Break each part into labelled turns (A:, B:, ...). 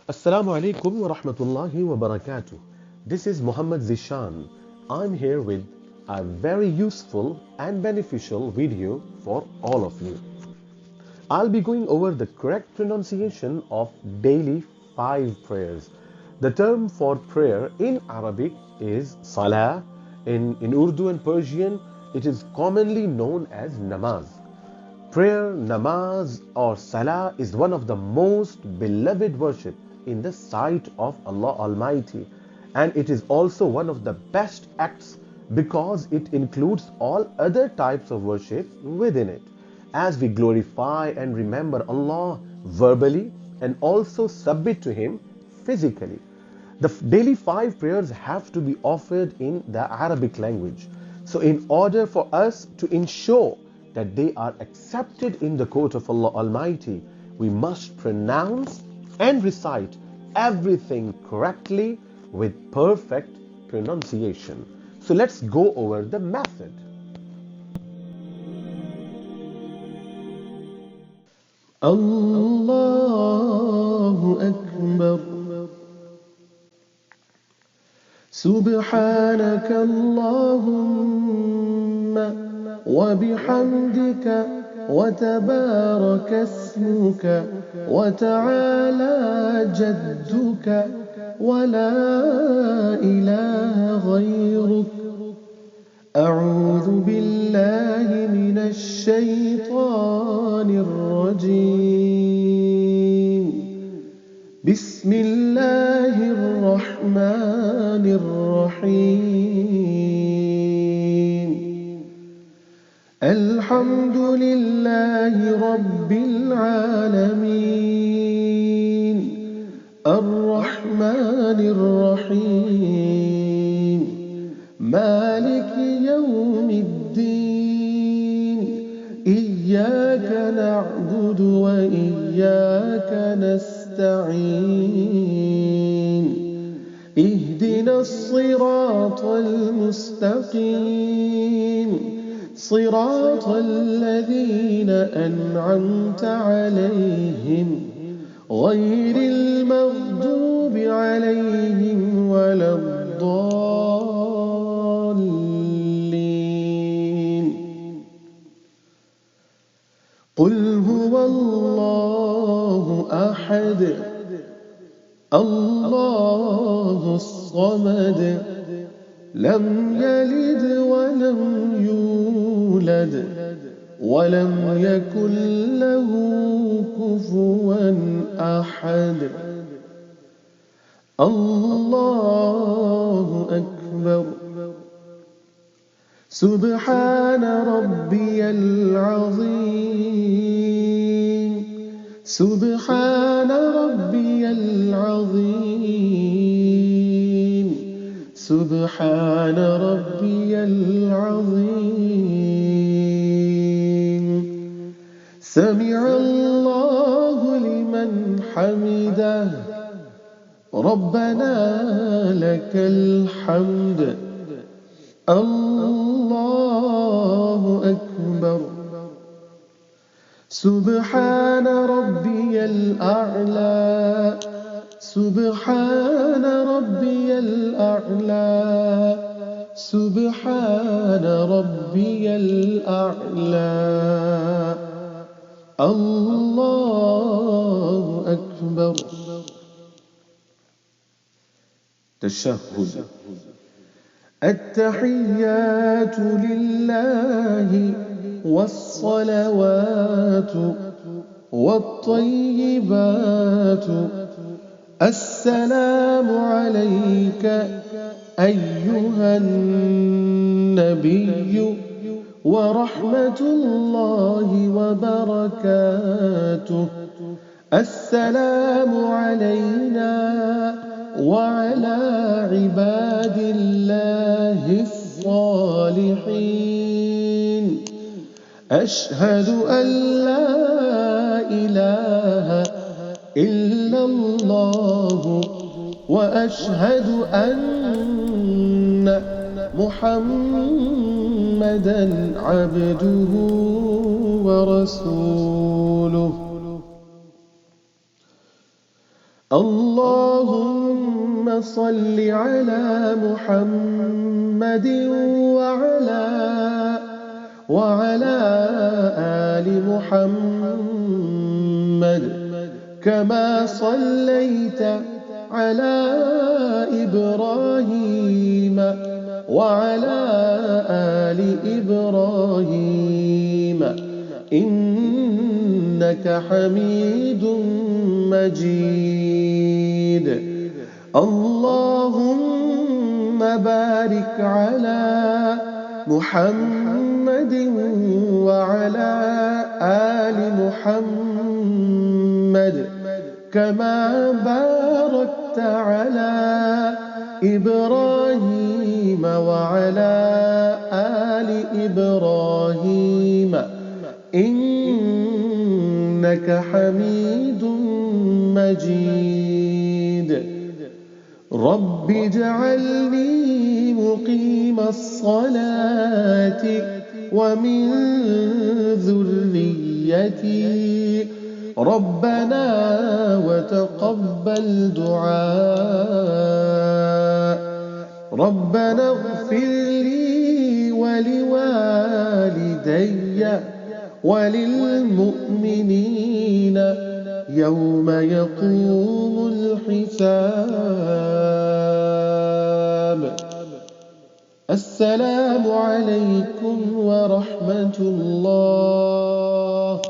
A: Assalamu alaikum wa rahmatullahi wa barakatuh. This is Muhammad Zishan. I'm here with a very useful and beneficial video for all of you. I'll be going over the correct pronunciation of daily 5 prayers. The term for prayer in Arabic is Salah. In Urdu and Persian, it is commonly known as namaz. Prayer, namaz or salah is one of the most beloved worship in the sight of Allah Almighty, and it is also one of the best acts because it includes all other types of worship within it, as we glorify and remember Allah verbally and also submit to Him physically. The daily 5 prayers have to be offered in the Arabic language. So in order for us to ensure that they are accepted in the court of Allah Almighty, we must pronounce and recite everything correctly with perfect pronunciation. So let's go over the method.
B: Allahu Akbar. Subhanaka Allahumma wa bihamdika wa tabaraka ismuka wa ta'ala jadduka wa la ilaha ghayruk. A'udhu billahi minash shaytanir rajim. Bismillahir rahmanir rahim. Alhamdulillahi rabbil alamin. Ar-rahmanir rahim. Maliki yawmiddin. Iyyaka na'budu wa iyyaka nasta'in. اهدنا الصراط المستقيم صراط الذين أنعمت عليهم غير المغضوب عليهم ولا الضالين. قل هو الله أحد الله الصمد لم يلد ولم يولد ولم يكن له كفوا أحد. الله أكبر. سبحان ربي العظيم. سبحان ربي العظيم. سبحان ربي العظيم. سمع الله لمن حمده. ربنا لك الحمد. الله أكبر. سبحان ربي الأعلى. سبحان ربي الأعلى. سبحان ربي الأعلى. الله أكبر. تشهد. التحيات لله والصلوات والطيبات. السلام عليك أيها النبي ورحمة الله وبركاته. السلام علينا وعلى عباد الله الصالحين. أشهد أن لا إله إلا الله وأشهد أن محمدًا عبده ورسوله. اللهم صل على محمد وعلى آل محمد كما صليت على إبراهيم وعلى آل إبراهيم إنك حميد مجيد. اللهم بارك على محمد وعلى آل محمد كما باركت على إبراهيم وعلى آل إبراهيم إنك حميد مجيد. رب اجعلني مقيم الصلاة ومن ذريتي ربنا وتقبل دعاء. ربنا اغفر لي ولوالدي وللمؤمنين يوم يقوم الحساب. السلام عليكم ورحمة الله.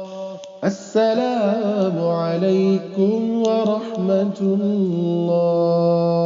B: السلام عليكم ورحمة الله.